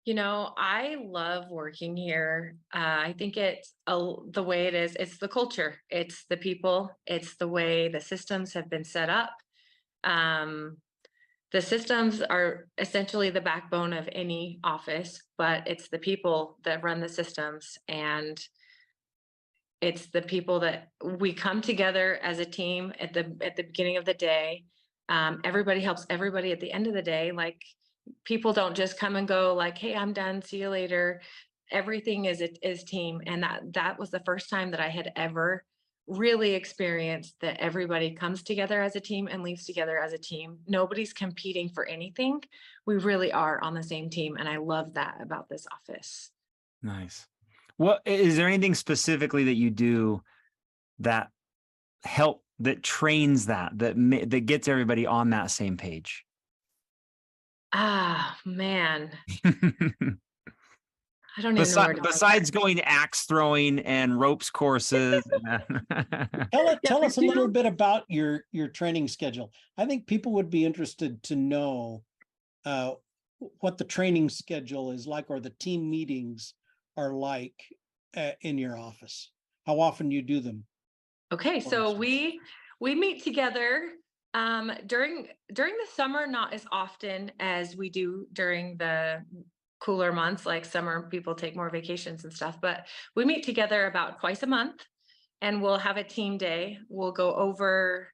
You know, I love working here. I think it's the way it is. It's the culture. It's the people. It's the way the systems have been set up. The systems are essentially the backbone of any office, but it's the people that run the systems, and it's the people that we come together as a team at the beginning of the day. Everybody helps everybody at the end of the day. Like, people don't just come and go like, hey, I'm done, see you later. Everything is team. And that was the first time that I had ever really experienced that everybody comes together as a team and leaves together as a team. Nobody's competing for anything. We really are on the same team. And I love that about this office. Nice. Well, is there anything specifically that you do that trains that gets everybody on that same page? Ah, man. I don't even know where to Besides going axe throwing and ropes courses. Tell us a little bit about your training schedule. I think people would be interested to know what the training schedule is like, or the team meetings are like in your office. How often you do them? Okay, so we meet together during the summer, not as often as we do during the cooler months. Like summer, people take more vacations and stuff, but we meet together about twice a month and we'll have a team day. We'll go over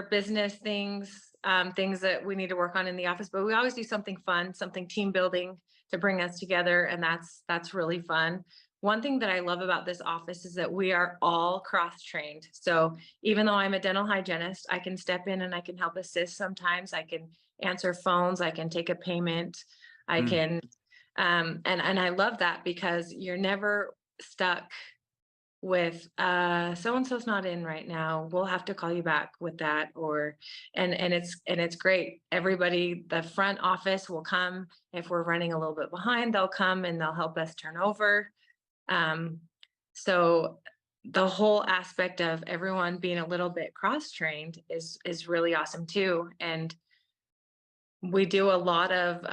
business things, things that we need to work on in the office, but we always do something fun, something team building to bring us together. And that's really fun. One thing that I love about this office is that we are all cross-trained. So even though I'm a dental hygienist, I can step in and I can help assist sometimes. I can answer phones, I can take a payment, I can, and I love that because you're never stuck with so-and-so's not in right now. We'll have to call you back with that, and it's great. Everybody, the front office will come. If we're running a little bit behind, they'll come and they'll help us turn over. So the whole aspect of everyone being a little bit cross-trained is really awesome too. And we do a lot of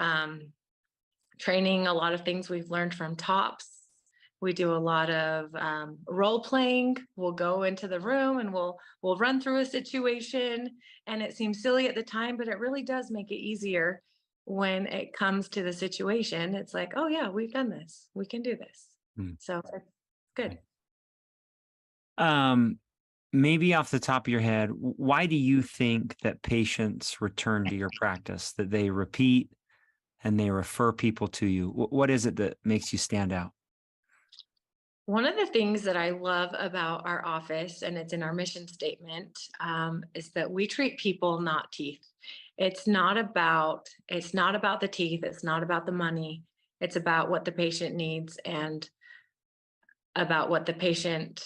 training, a lot of things we've learned from TOPS. We do a lot of role playing. We'll go into the room and we'll run through a situation, and it seems silly at the time, but it really does make it easier when it comes to the situation. It's like, oh yeah, we've done this. We can do this. So it's good. Maybe off the top of your head, why do you think that patients return to your practice, that they repeat and they refer people to you? What is it that makes you stand out? One of the things that I love about our office, and it's in our mission statement, is that we treat people, not teeth. It's not about the teeth. It's not about the money. It's about what the patient needs and about what the patient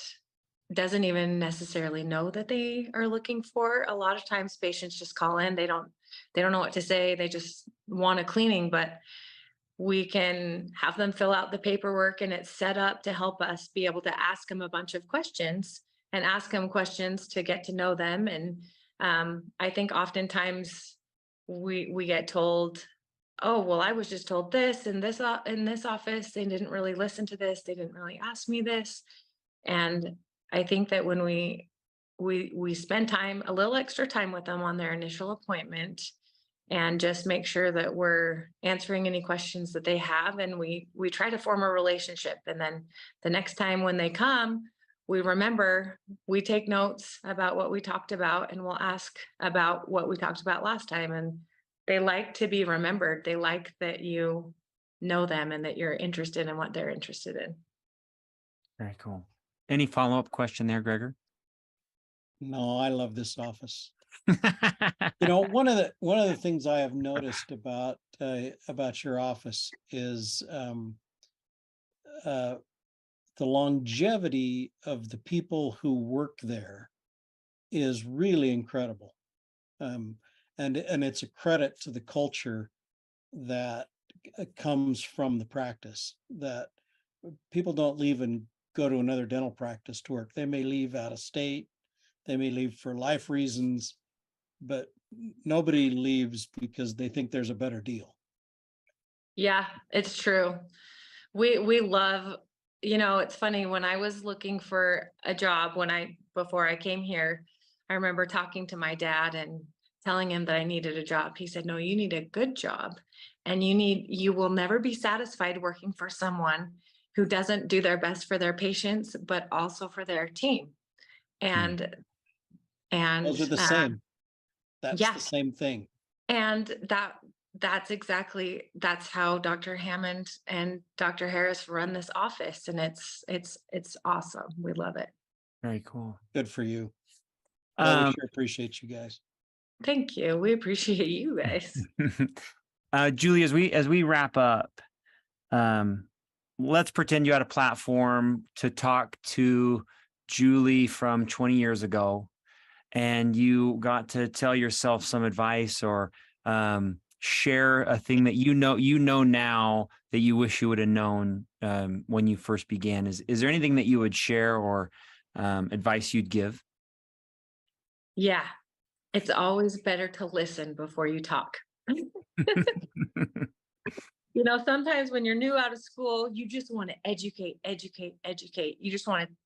doesn't even necessarily know that they are looking for. A lot of times patients just call in, they don't know what to say. They just want a cleaning, but we can have them fill out the paperwork and it's set up to help us be able to ask them a bunch of questions and ask them questions to get to know them. And I think oftentimes we get told, oh, well, I was just told this in this office. They didn't really listen to this. They didn't really ask me this. And I think that when we spend time, a little extra time with them on their initial appointment, and just make sure that we're answering any questions that they have, and we try to form a relationship. And then the next time when they come, we remember, we take notes about what we talked about, and we'll ask about what we talked about last time. And they like to be remembered. They like that you know them and that you're interested in what they're interested in. Very cool. Any follow-up question there, Gregor? No, I love this office. You know, one of the things I have noticed about your office is the longevity of the people who work there is really incredible. And it's a credit to the culture that comes from the practice, that people don't leave and go to another dental practice to work. They may leave out of state, they may leave for life reasons, but nobody leaves because they think there's a better deal. Yeah, it's true. We love, it's funny, when I was looking for a job, before I came here, I remember talking to my dad and telling him that I needed a job. He said, no, you need a good job, and you will never be satisfied working for someone who doesn't do their best for their patients, but also for their team. And Those are the same. That's yeah. the same thing. And that's how Dr. Hammond and Dr. Harris run this office. And it's awesome. We love it. Very cool. Good for you. Well, we sure appreciate you guys. Thank you. We appreciate you guys. Julie, as we wrap up, let's pretend you had a platform to talk to Julie from 20 years ago, and you got to tell yourself some advice or share a thing that you know now that you wish you would have known when you first began. Is there anything that you would share or advice you'd give? Yeah, it's always better to listen before you talk. Sometimes when you're new out of school, you just want to educate. You just want to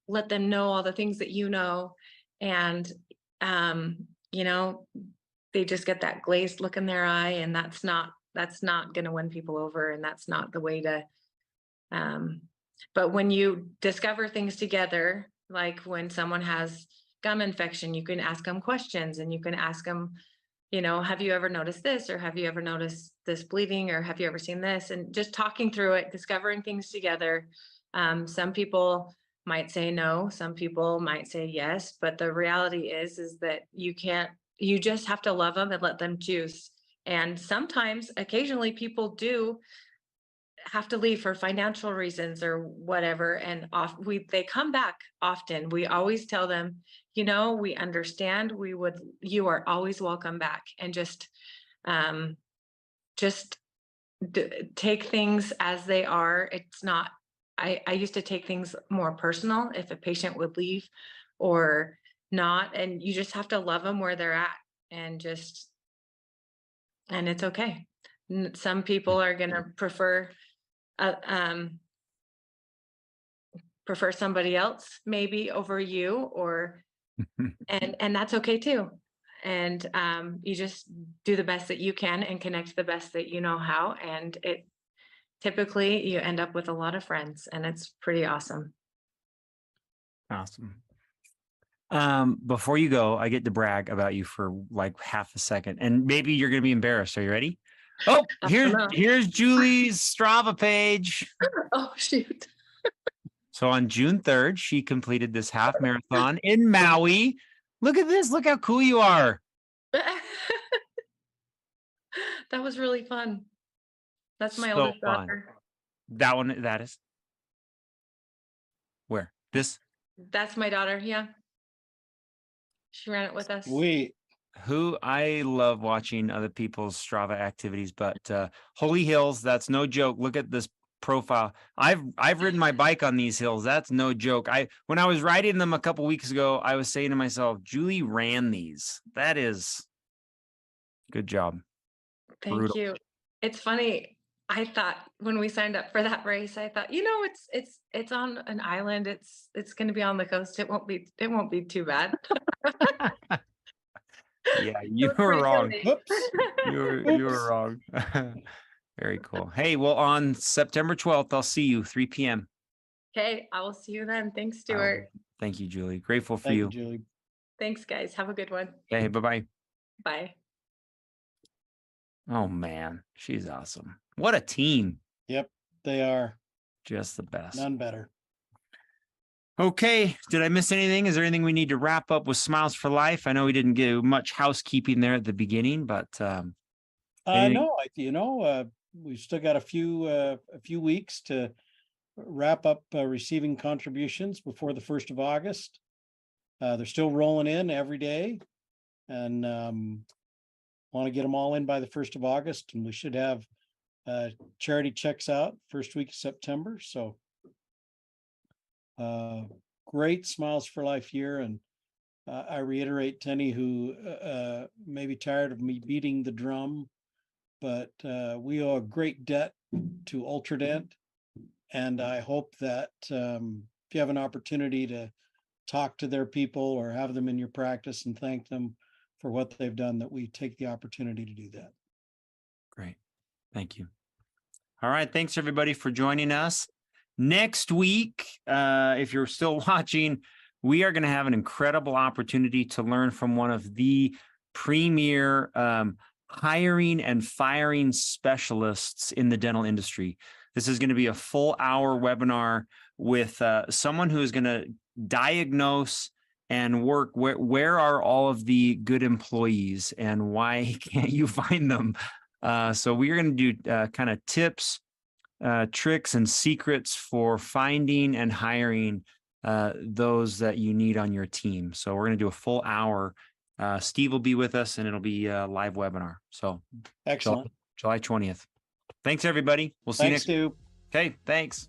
let them know all the things that you know. And, they just get that glazed look in their eye, and that's not going to win people over. And that's not the way to, but when you discover things together, like when someone has gum infection, you can ask them questions, and you can ask them, have you ever noticed this? Or have you ever noticed this bleeding? Or have you ever seen this? And just talking through it, discovering things together. Some people might say no, some people might say yes, but the reality is that you just have to love them and let them choose. And occasionally people do have to leave for financial reasons or whatever. And they come back often. We always tell them, we understand, you are always welcome back. And just take things as they are. It's not, I used to take things more personal if a patient would leave or not, and you just have to love them where they're at, and it's okay. Some people are going to prefer somebody else maybe over you, or and that's okay too. And you just do the best that you can and connect the best that you know how, and typically you end up with a lot of friends, and it's pretty awesome. Awesome. Before you go, I get to brag about you for like half a second, and maybe you're going to be embarrassed. Are you ready? Oh, here's Julie's Strava page. Oh, shoot. So on June 3rd, she completed this half marathon in Maui. Look at this. Look how cool you are. That was really fun. That's my So oldest fun. daughter. That is. Where? This? That's my daughter. Yeah. She ran it with us. Who I love watching other people's Strava activities, but Holy Hills, that's no joke. Look at this profile. I've ridden my bike on these hills. That's no joke. When I was riding them a couple weeks ago, I was saying to myself, Julie ran these. That is good job. Thank Brutal. you. It's funny. I thought when we signed up for that race, I thought, it's on an island. It's going to be on the coast. It won't be too bad. Yeah, you It was were pretty wrong. silly. Whoops. You were wrong. Very cool. Hey, well, on September 12th, I'll see you 3 p.m. Okay, I will see you then. Thanks, I'll- Stuart. Thank you, Julie. Grateful for Thank you, you. Julie. Thanks, guys. Have a good one. Hey, bye-bye. Bye. Oh man, she's awesome. What a team. Yep, they are. Just the best. None better. Okay, did I miss anything? Is there anything we need to wrap up with Smiles for Life? I know we didn't do much housekeeping there at the beginning, but anything? No, we've still got a few weeks to wrap up receiving contributions before the 1st of August. They're still rolling in every day, and want to get them all in by the 1st of August, and we should have charity checks out first week of September. So great Smiles for Life year, and I reiterate to any who may be tired of me beating the drum, but we owe a great debt to Ultradent, and I hope that if you have an opportunity to talk to their people or have them in your practice and thank them for what they've done, that we take the opportunity to do that. Great. Thank you. All right. Thanks everybody for joining us. Next week, if you're still watching, we are going to have an incredible opportunity to learn from one of the premier hiring and firing specialists in the dental industry. This is going to be a full hour webinar with someone who is going to diagnose and work where are all of the good employees and why can't you find them? So we are going to do kind of tips, tricks, and secrets for finding and hiring those that you need on your team. So we're going to do a full hour. Steve will be with us, and it'll be a live webinar. So Excellent. July 20th. Thanks, everybody. We'll see you Thanks, next. Stu. Okay, thanks.